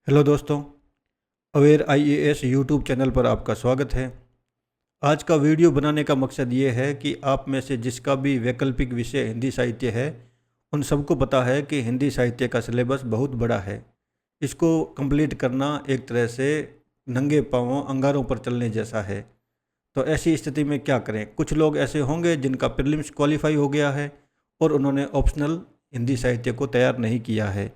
Hello दोस्तों, aware IAS YouTube channel पर आपका स्वागत है। आज का वीडियो बनाने का मकसद ये है कि आप में से जिसका भी वैकल्पिक विषय हिंदी साहित्य है, उन सबको पता है कि हिंदी साहित्य का सिलेबस बहुत बड़ा है। इसको कंप्लीट करना एक तरह से नंगे पाँवों अंगारों पर चलने जैसा है। तो ऐसी स्थिति में क्या करें? कुछ लोग ऐसे होंगे जिनका प्रीलिम्स क्वालिफाई हो गया है और उन्होंने ऑप्शनल हिंदी साहित्य को तैयार नहीं किया है।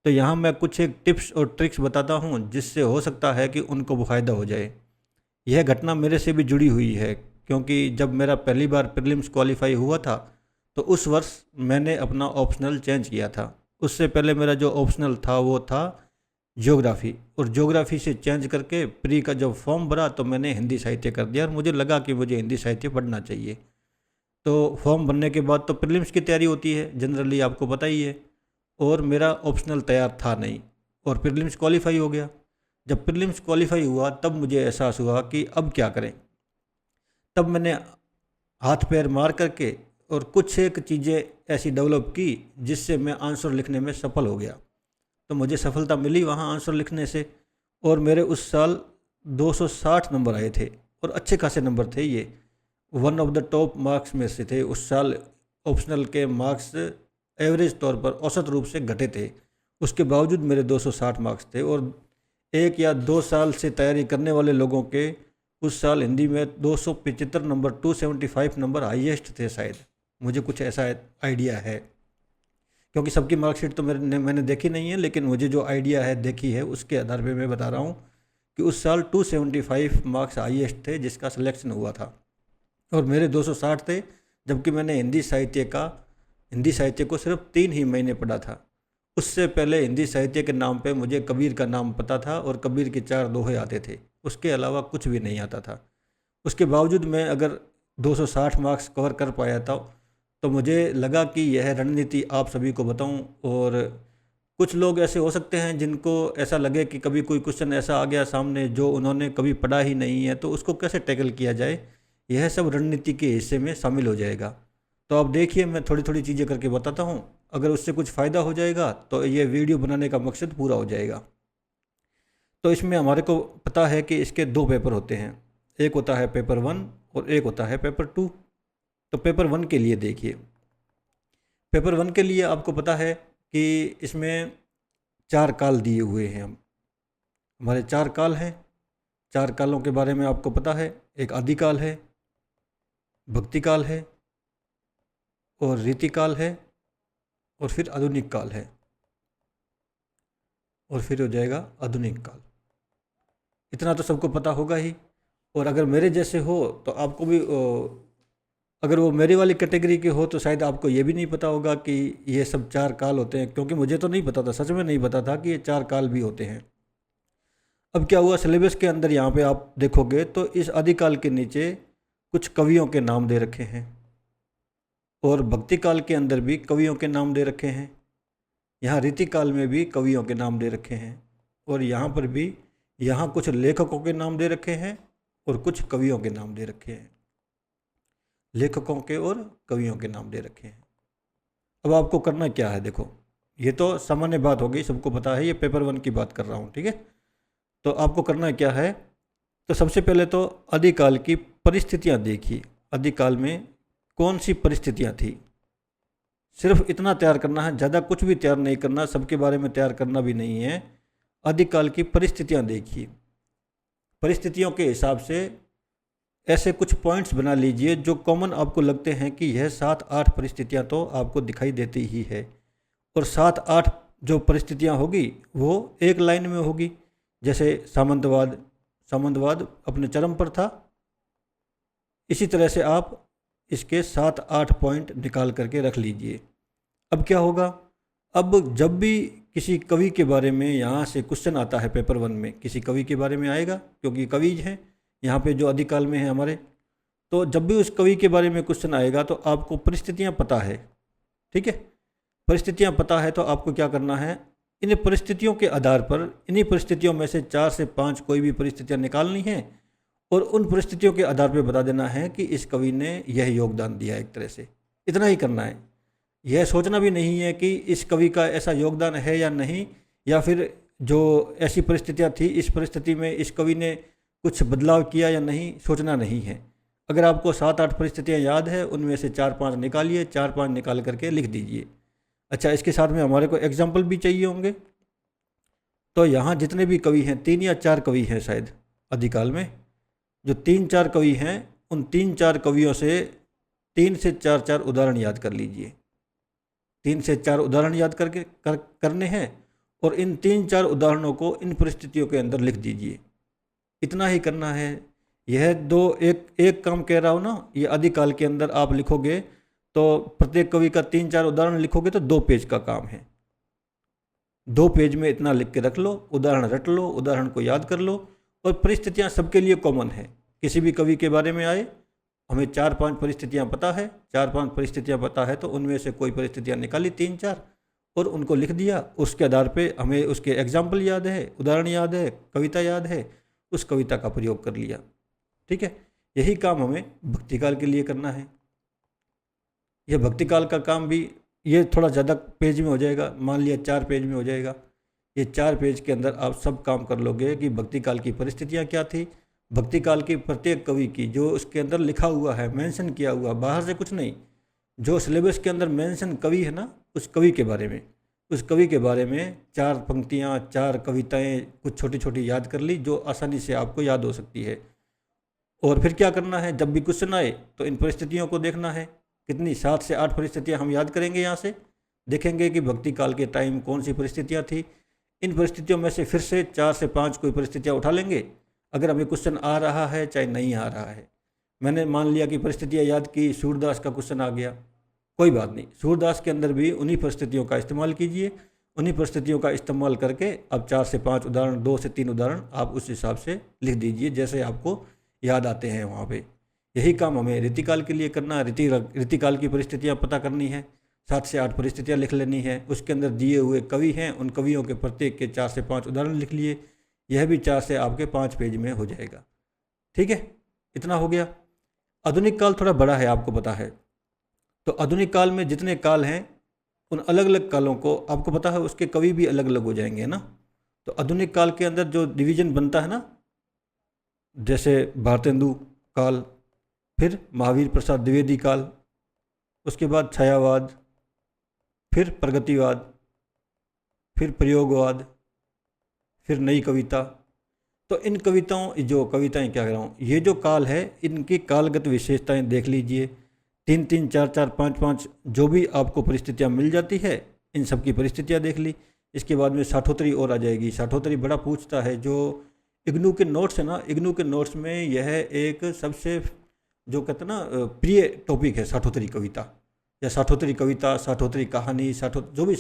तो यहाँ मैं कुछ एक टिप्स और ट्रिक्स बताता हूँ जिससे हो सकता है कि उनको फ़ायदा हो जाए। यह घटना मेरे से भी जुड़ी हुई है, क्योंकि जब मेरा पहली बार प्रीलिम्स क्वालिफाई हुआ था तो उस वर्ष मैंने अपना ऑप्शनल चेंज किया था। उससे पहले मेरा जो ऑप्शनल था वो था ज्योग्राफ़ी, और ज्योग्राफ़ी से चेंज करके प्री का जब फॉर्म भरा तो मैंने हिंदी साहित्य कर दिया और मुझे लगा कि मुझे हिंदी साहित्य पढ़ना चाहिए। तो फॉर्म भरने के बाद तो प्रीलिम्स की तैयारी होती है, जनरली आपको पता ही है। और मेरा ऑप्शनल तैयार था नहीं और प्रीलिम्स क्वालिफाई हो गया। जब प्रीलिम्स क्वालिफाई हुआ तब मुझे एहसास हुआ कि अब क्या करें। तब मैंने हाथ पैर मार करके और कुछ एक चीज़ें ऐसी डेवलप की जिससे मैं आंसर लिखने में सफल हो गया। तो मुझे सफलता मिली वहाँ आंसर लिखने से, और मेरे उस साल 260 नंबर आए थे और अच्छे खासे नंबर थे। ये one of the top marks में से थे उस साल। ऑप्शनल के मार्क्स एवरेज तौर पर औसत रूप से घटे थे, उसके बावजूद मेरे 260 मार्क्स थे। और 1 या 2 साल से तैयारी करने वाले लोगों के उस साल हिंदी में 275 नंबर, 275 नंबर हाईएस्ट थे शायद। मुझे कुछ ऐसा आइडिया है, क्योंकि सबकी मार्कशीट तो मैंने देखी नहीं है, लेकिन मुझे जो आइडिया है, देखी है, उसके आधार पे मैं बता रहा हूँ कि उस साल 275 मार्क्स हाईएस्ट थे जिसका सिलेक्शन हुआ था, और मेरे 260 थे। जबकि मैंने हिंदी साहित्य को सिर्फ 3 ही महीने पढ़ा था। उससे पहले हिंदी साहित्य के नाम पे मुझे कबीर का नाम पता था और कबीर के 4 दोहे आते थे, उसके अलावा कुछ भी नहीं आता था। उसके बावजूद मैं अगर 260 मार्क्स कवर कर पाया था, तो मुझे लगा कि यह रणनीति आप सभी को बताऊं। और कुछ लोग ऐसे हो सकते हैं जिनको ऐसा लगे कि कभी कोई क्वेश्चन ऐसा आ गया सामने जो उन्होंने कभी पढ़ा ही नहीं है, तो उसको कैसे टैकल किया जाए, यह सब रणनीति के हिस्से में शामिल हो जाएगा। तो आप देखिए, मैं थोड़ी थोड़ी चीज़ें करके बताता हूँ। अगर उससे कुछ फ़ायदा हो जाएगा तो ये वीडियो बनाने का मकसद पूरा हो जाएगा। तो इसमें हमारे को पता है कि इसके 2 पेपर होते हैं। एक होता है पेपर 1 और एक होता है पेपर 2। तो पेपर 1 के लिए देखिए, पेपर 1 के लिए आपको पता है कि इसमें 4 काल दिए हुए हैं। हमारे 4 काल हैं। 4 कालों के बारे में आपको पता है। एक आदिकाल है, भक्ति काल है, और रीतिकाल है, और फिर आधुनिक काल है, और फिर हो जाएगा आधुनिक काल। इतना तो सबको पता होगा ही। और अगर मेरे जैसे हो तो आपको भी अगर वो मेरी वाली कैटेगरी के हो तो शायद आपको ये भी नहीं पता होगा कि ये सब 4 काल होते हैं, क्योंकि मुझे तो नहीं पता था, सच में नहीं पता था कि ये 4 काल भी होते हैं। अब क्या हुआ, सिलेबस के अंदर यहाँ पे आप देखोगे तो इस आदिकाल के नीचे कुछ कवियों के नाम दे रखे हैं, और भक्ति काल के अंदर भी कवियों के नाम दे रखे हैं। यहाँ रीतिकाल में भी कवियों के नाम दे रखे हैं, और यहाँ पर भी यहाँ कुछ लेखकों के नाम दे रखे हैं और कुछ कवियों के नाम दे रखे हैं। लेखकों के और कवियों के नाम दे रखे हैं। अब आपको करना क्या है, देखो, ये तो सामान्य बात हो गई, सबको पता है, ये पेपर 1 की बात कर रहा हूँ, ठीक है। तो आपको करना क्या है, तो सबसे पहले तो आदिकाल की परिस्थितियाँ देखिए। आदिकाल में कौन सी परिस्थितियाँ थी, सिर्फ इतना तैयार करना है, ज़्यादा कुछ भी तैयार नहीं करना, सबके बारे में तैयार करना भी नहीं है। आदिकाल की परिस्थितियाँ देखिए। परिस्थितियों के हिसाब से ऐसे कुछ पॉइंट्स बना लीजिए जो कॉमन आपको लगते हैं कि यह 7-8 परिस्थितियाँ तो आपको दिखाई देती ही है, और 7-8 जो परिस्थितियाँ होगी वो एक लाइन में होगी। जैसे सामंतवाद अपने चरम पर था, इसी तरह से आप इसके 7-8 पॉइंट निकाल करके रख लीजिए। अब क्या होगा, अब जब भी किसी कवि के बारे में यहाँ से क्वेश्चन आता है पेपर 1 में, किसी कवि के बारे में आएगा, क्योंकि कवि हैं यहाँ पे जो आदिकाल में है हमारे, तो जब भी उस कवि के बारे में क्वेश्चन आएगा तो आपको परिस्थितियाँ पता है, ठीक है। परिस्थितियाँ पता है तो आपको क्या करना है, इन परिस्थितियों के आधार पर, इन्हीं परिस्थितियों में से 4 से 5 कोई भी परिस्थितियाँ निकालनी है, और उन परिस्थितियों के आधार पर बता देना है कि इस कवि ने यह योगदान दिया है। एक तरह से इतना ही करना है। यह सोचना भी नहीं है कि इस कवि का ऐसा योगदान है या नहीं, या फिर जो ऐसी परिस्थितियाँ थी, इस परिस्थिति में इस कवि ने कुछ बदलाव किया या नहीं, सोचना नहीं है। अगर आपको 7-8 परिस्थितियाँ याद है, उनमें से 4-5 निकालिए, 4-5 निकाल करके लिख दीजिए। अच्छा, इसके साथ में हमारे को एग्जाम्पल भी चाहिए होंगे। तो यहाँ जितने भी कवि हैं, 3 या 4 कवि हैं शायद आदिकाल में, जो 3-4 कवि हैं, उन 3-4 कवियों से 3 से 4-4 उदाहरण याद कर लीजिए। 3 से 4 उदाहरण याद करने हैं और इन 3-4 उदाहरणों को इन परिस्थितियों के अंदर लिख दीजिए। इतना ही करना है। यह दो एक काम कह रहा हूँ ना, ये आदिकाल के अंदर आप लिखोगे तो प्रत्येक कवि का 3-4 उदाहरण लिखोगे तो 2 पेज का काम है। 2 पेज में इतना लिख के रख लो, उदाहरण रट लो, उदाहरण को याद कर लो। और परिस्थितियाँ सबके लिए कॉमन है। किसी भी कवि के बारे में आए, हमें 4-5 परिस्थितियाँ पता है, 4-5 परिस्थितियाँ पता है तो उनमें से कोई परिस्थितियाँ निकाली 3-4 और उनको लिख दिया। उसके आधार पे हमें उसके एग्जाम्पल याद है, उदाहरण याद है, कविता याद है, उस कविता का प्रयोग कर लिया। ठीक है, यही काम हमें भक्तिकाल के लिए करना है। यह भक्तिकाल का काम भी ये थोड़ा ज़्यादा पेज में हो जाएगा, मान लिया 4 पेज में हो जाएगा। ये 4 पेज के अंदर आप सब काम कर लोगे कि भक्तिकाल की परिस्थितियाँ क्या थी, भक्तिकाल की प्रत्येक कवि की जो उसके अंदर लिखा हुआ है, मेंशन किया हुआ, बाहर से कुछ नहीं, जो सिलेबस के अंदर मेंशन कवि है ना, उस कवि के बारे में, उस कवि के बारे में 4 पंक्तियाँ, 4 कविताएँ कुछ छोटी छोटी याद कर ली जो आसानी से आपको याद हो सकती है। और फिर क्या करना है, जब भी क्वेश्चन आए तो इन परिस्थितियों को देखना है। कितनी 7 से 8 परिस्थितियाँ हम याद करेंगे। यहाँ से देखेंगे कि भक्ति काल के टाइम कौन सी परिस्थितियाँ थी। इन परिस्थितियों में से फिर से 4 से 5 कोई परिस्थितियाँ उठा लेंगे, अगर हमें क्वेश्चन आ रहा है चाहे नहीं आ रहा है। मैंने मान लिया कि परिस्थितियाँ याद की, सूरदास का क्वेश्चन आ गया, कोई बात नहीं, सूरदास के अंदर भी उन्हीं परिस्थितियों का इस्तेमाल कीजिए। उन्हीं परिस्थितियों का इस्तेमाल करके अब 4 से 5 उदाहरण, 2 से 3 उदाहरण आप उस हिसाब से लिख दीजिए जैसे आपको याद आते हैं वहाँ पे। यही काम हमें रीतिकाल के लिए करना है। रीतिकाल की परिस्थितियाँ पता करनी है, 7 से 8 परिस्थितियाँ लिख लेनी है। उसके अंदर दिए हुए कवि हैं, उन कवियों के प्रत्येक के 4 से 5 उदाहरण लिख लिए। यह भी 4 से आपके 5 पेज में हो जाएगा। ठीक है, इतना हो गया। आधुनिक काल थोड़ा बड़ा है, आपको पता है। तो आधुनिक काल में जितने काल हैं उन अलग अलग कालों को आपको पता है, उसके कवि भी अलग अलग हो जाएंगे ना। तो आधुनिक काल के अंदर जो डिवीजन बनता है ना, जैसे भारतेंदु काल, फिर महावीर प्रसाद द्विवेदी काल, उसके बाद छायावाद, फिर प्रगतिवाद, फिर प्रयोगवाद, फिर नई कविता। तो इन कविताएं क्या कह रहा हूँ, ये जो काल है इनकी कालगत विशेषताएं देख लीजिए। 3-3, 4-4, 5-5 जो भी आपको परिस्थितियाँ मिल जाती है, इन सब की परिस्थितियाँ देख ली। इसके बाद में साठोतरी और आ जाएगी। साठोतरी बड़ा पूछता है, जो इग्नू के नोट्स है ना, इग्नू के नोट्स में यह एक सबसे जो कहते हैं ना प्रिय टॉपिक है, साठोतरी कविता या साठोतरी कविता, साठोतरी कहानी, जो भी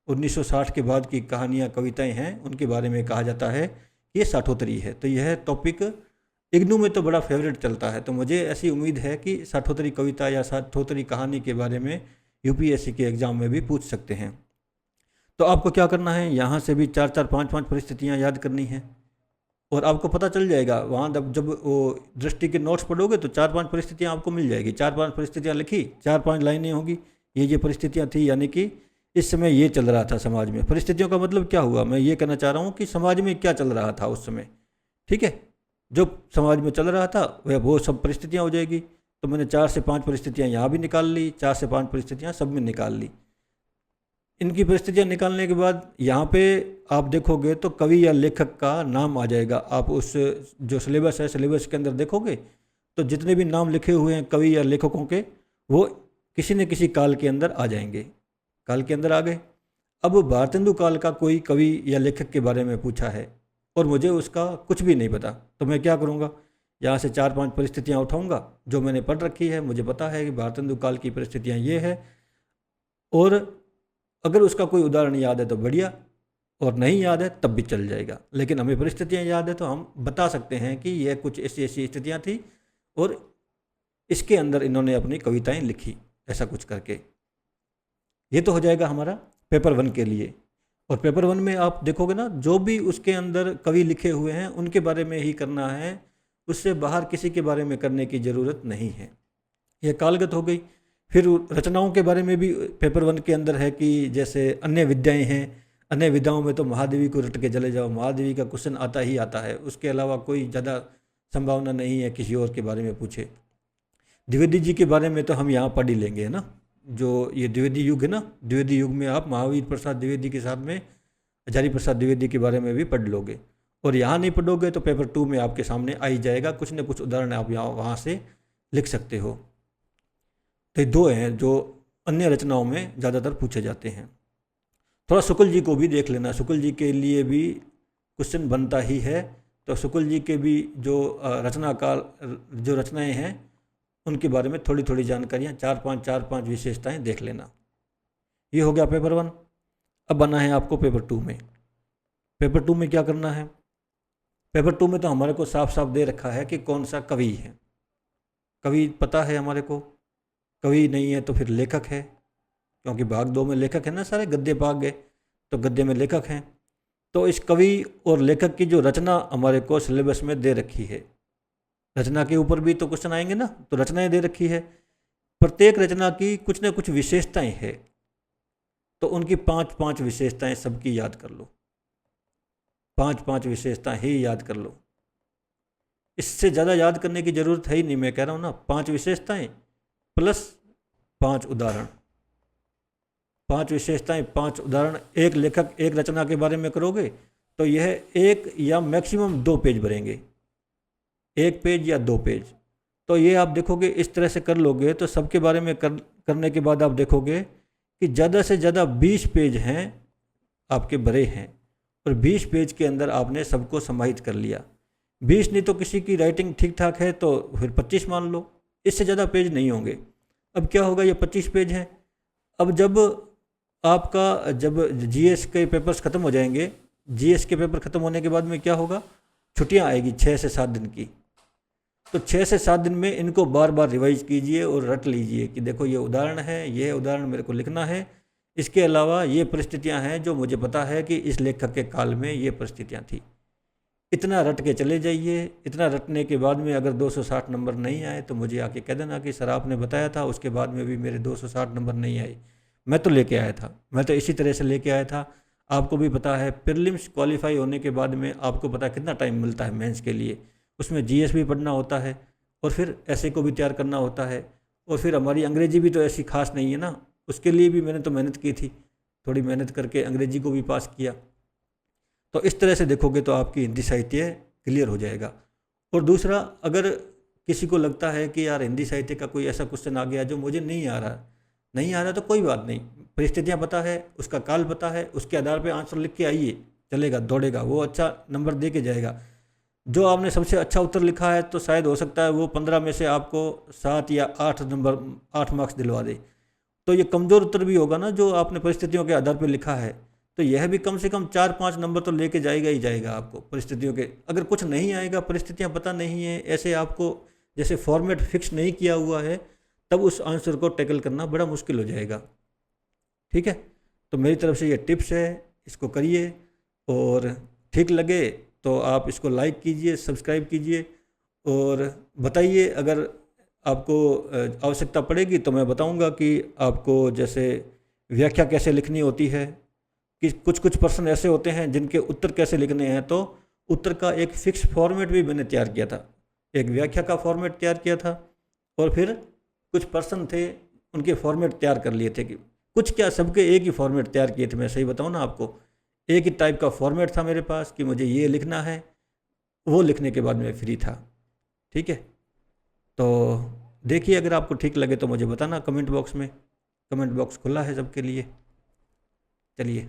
1960 के बाद की कहानियाँ, कविताएं हैं, उनके बारे में कहा जाता है ये साठोतरी है। तो यह टॉपिक इग्नू में तो बड़ा फेवरेट चलता है। तो मुझे ऐसी उम्मीद है कि साठोतरी कविता या साठोतरी कहानी के बारे में यूपीएससी के एग्ज़ाम में भी पूछ सकते हैं। तो आपको क्या करना है, यहाँ से भी 4-4, 5-5 परिस्थितियाँ याद करनी है और आपको पता चल जाएगा वहाँ जब वो दृष्टि के नोट्स पढ़ोगे तो 4-5 परिस्थितियाँ आपको मिल जाएगी। 4-5 परिस्थितियाँ लिखी, 4-5 लाइनें होंगी, ये परिस्थितियाँ थी, यानी कि इस समय ये चल रहा था समाज में। परिस्थितियों का मतलब क्या हुआ, मैं ये कहना चाह रहा हूँ कि समाज में क्या चल रहा था उस समय। ठीक है, जो समाज में चल रहा था वह वो सब परिस्थितियाँ हो जाएगी। तो मैंने 4 से 5 परिस्थितियाँ यहाँ भी निकाल ली, 4 से 5 परिस्थितियाँ सब में निकाल ली। इनकी परिस्थितियाँ निकालने के बाद यहाँ पे आप देखोगे तो कवि या लेखक का नाम आ जाएगा। आप उस जो सिलेबस है, सिलेबस के अंदर देखोगे तो जितने भी नाम लिखे हुए हैं कवि या लेखकों के, वो किसी न किसी काल के अंदर आ जाएंगे, काल के अंदर आ गए। अब भारतेंदु काल का कोई कवि या लेखक के बारे में पूछा है और मुझे उसका कुछ भी नहीं पता, तो मैं क्या करूँगा, यहाँ से 4-5 परिस्थितियाँ उठाऊँगा जो मैंने पढ़ रखी है। मुझे पता है कि भारतेंदु काल की परिस्थितियाँ ये है, और अगर उसका कोई उदाहरण याद है तो बढ़िया, और नहीं याद है तब भी चल जाएगा। लेकिन हमें परिस्थितियाँ याद है तो हम बता सकते हैं कि यह कुछ ऐसी ऐसी स्थितियाँ थी और इसके अंदर इन्होंने अपनी कविताएं लिखी, ऐसा कुछ करके। ये तो हो जाएगा हमारा पेपर 1 के लिए। और पेपर 1 में आप देखोगे ना, जो भी उसके अंदर कवि लिखे हुए हैं उनके बारे में ही करना है, उससे बाहर किसी के बारे में करने की ज़रूरत नहीं है। यह कालगत हो गई। फिर रचनाओं के बारे में भी पेपर 1 के अंदर है कि जैसे अन्य विद्याएं हैं, अन्य विधाओं में तो महादेवी को रट के चले जाओ, महादेवी का क्वेश्चन आता ही आता है, उसके अलावा कोई ज़्यादा संभावना नहीं है किसी और के बारे में पूछे। द्विवेदी जी के बारे में तो हम यहाँ पढ़ ही लेंगे, है ना। जो ये द्विवेदी युग है ना, द्विवेदी युग में आप महावीर प्रसाद द्विवेदी के साथ में हजारी प्रसाद द्विवेदी के बारे में भी पढ़ लोगे। और यहाँ नहीं पढ़ोगे तो पेपर 2 में आपके सामने आ ही जाएगा, कुछ न कुछ उदाहरण आप यहाँ वहाँ से लिख सकते हो। तो ये 2 हैं जो अन्य रचनाओं में ज़्यादातर पूछे जाते हैं। थोड़ा शुक्ल जी को भी देख लेना, शुक्ल जी के लिए भी क्वेश्चन बनता ही है। तो शुक्ल जी के भी जो जो रचनाएं हैं उनके बारे में थोड़ी थोड़ी जानकारियाँ, 4-5 विशेषताएं देख लेना। ये हो गया पेपर 1। अब बना है आपको पेपर 2 में। पेपर 2 में क्या करना है? पेपर 2 में तो हमारे को साफ साफ दे रखा है कि कौन सा कवि है। कवि पता है हमारे को, कवि नहीं है तो फिर लेखक है, क्योंकि भाग 2 में लेखक है ना, सारे गद्य भाग गए तो गद्य में लेखक हैं। तो इस कवि और लेखक की जो रचना हमारे को सिलेबस में दे रखी है, रचना के ऊपर भी तो क्वेश्चन आएंगे ना, तो रचनाएं दे रखी है। प्रत्येक रचना की कुछ न कुछ विशेषताएं हैं, तो उनकी 5-5 विशेषताएं सबकी याद कर लो। 5-5 विशेषताएं ही याद कर लो, इससे ज़्यादा याद करने की ज़रूरत है ही नहीं। मैं कह रहा हूँ ना, 5 विशेषताएं प्लस 5 उदाहरण। 5 विशेषताएं 5 उदाहरण, एक लेखक एक रचना के बारे में करोगे तो यह 1 या मैक्सिमम 2 पेज भरेंगे, 1 पेज या 2 पेज। तो ये आप देखोगे इस तरह से कर लोगे तो सबके बारे में करने के बाद आप देखोगे कि ज़्यादा से ज़्यादा 20 पेज हैं आपके भरे हैं, और 20 पेज के अंदर आपने सबको समाहित कर लिया। 20 नहीं तो किसी की राइटिंग ठीक ठाक है तो फिर 25 मान लो, इससे ज़्यादा पेज नहीं होंगे। अब क्या होगा, ये 25 पेज हैं। अब जब जीएस के पेपर्स ख़त्म हो जाएंगे, जीएस के पेपर ख़त्म होने के बाद में क्या होगा, छुट्टियां आएगी 6 से 7 दिन की। तो 6 से 7 दिन में इनको बार बार रिवाइज कीजिए और रट लीजिए कि देखो ये उदाहरण है, ये उदाहरण मेरे को लिखना है, इसके अलावा ये परिस्थितियां हैं जो मुझे पता है कि इस लेखक के काल में ये परिस्थितियां थी। इतना रट के चले जाइए। इतना रटने के बाद में अगर 260 नंबर नहीं आए तो मुझे आके कह देना कि सर आपने बताया था, उसके बाद में भी मेरे 260 नंबर नहीं आए। मैं तो लेके आया था, मैं तो इसी तरह से लेके आया था। आपको भी पता है प्रीलिम्स क्वालिफाई होने के बाद में आपको पता है कितना टाइम मिलता है मेंस के लिए। उसमें जीएस भी पढ़ना होता है और फिर ऐसे को भी तैयार करना होता है, और फिर हमारी अंग्रेजी भी तो ऐसी खास नहीं है ना, उसके लिए भी मैंने तो मेहनत की थी, थोड़ी मेहनत करके अंग्रेजी को भी पास किया। तो इस तरह से देखोगे तो आपकी हिंदी साहित्य क्लियर हो जाएगा। और दूसरा, अगर किसी को लगता है कि यार हिंदी साहित्य का कोई ऐसा क्वेश्चन आ गया जो मुझे नहीं आ रहा तो कोई बात नहीं, परिस्थितियाँ पता है, उसका काल पता है, उसके आधार पे आंसर लिख के आइए, चलेगा, दौड़ेगा, वो अच्छा नंबर दे के जाएगा। जो आपने सबसे अच्छा उत्तर लिखा है तो शायद हो सकता है वो 15 में से आपको 7 या 8 मार्क्स दिलवा दे। तो ये कमज़ोर उत्तर भी होगा ना जो आपने परिस्थितियों के आधार पर लिखा है, तो यह भी कम से कम 4-5 नंबर तो लेके जाएगा ही जाएगा आपको परिस्थितियों के। अगर कुछ नहीं आएगा, परिस्थितियाँ पता नहीं है, ऐसे आपको जैसे फॉर्मेट फिक्स नहीं किया हुआ है, तब उस आंसर को टैकल करना बड़ा मुश्किल हो जाएगा। ठीक है, तो मेरी तरफ से ये टिप्स है, इसको करिए, और ठीक लगे तो आप इसको लाइक कीजिए, सब्सक्राइब कीजिए, और बताइए अगर आपको आवश्यकता पड़ेगी तो मैं बताऊंगा कि आपको जैसे व्याख्या कैसे लिखनी होती है, कि कुछ पर्सन ऐसे होते हैं जिनके उत्तर कैसे लिखने हैं, तो उत्तर का एक फिक्स फॉर्मेट भी मैंने तैयार किया था, एक व्याख्या का फॉर्मेट तैयार किया था, और फिर कुछ पर्सन थे उनके फॉर्मेट तैयार कर लिए थे, कि कुछ क्या सबके एक ही फॉर्मेट तैयार किए थे। मैं सही बताऊँ ना आपको, एक ही टाइप का फॉर्मेट था मेरे पास कि मुझे ये लिखना है, वो लिखने के बाद मैं फ्री था। ठीक है, तो देखिए अगर आपको ठीक लगे तो मुझे बताना कमेंट बॉक्स में, कमेंट बॉक्स खुला है सबके लिए। चलिए।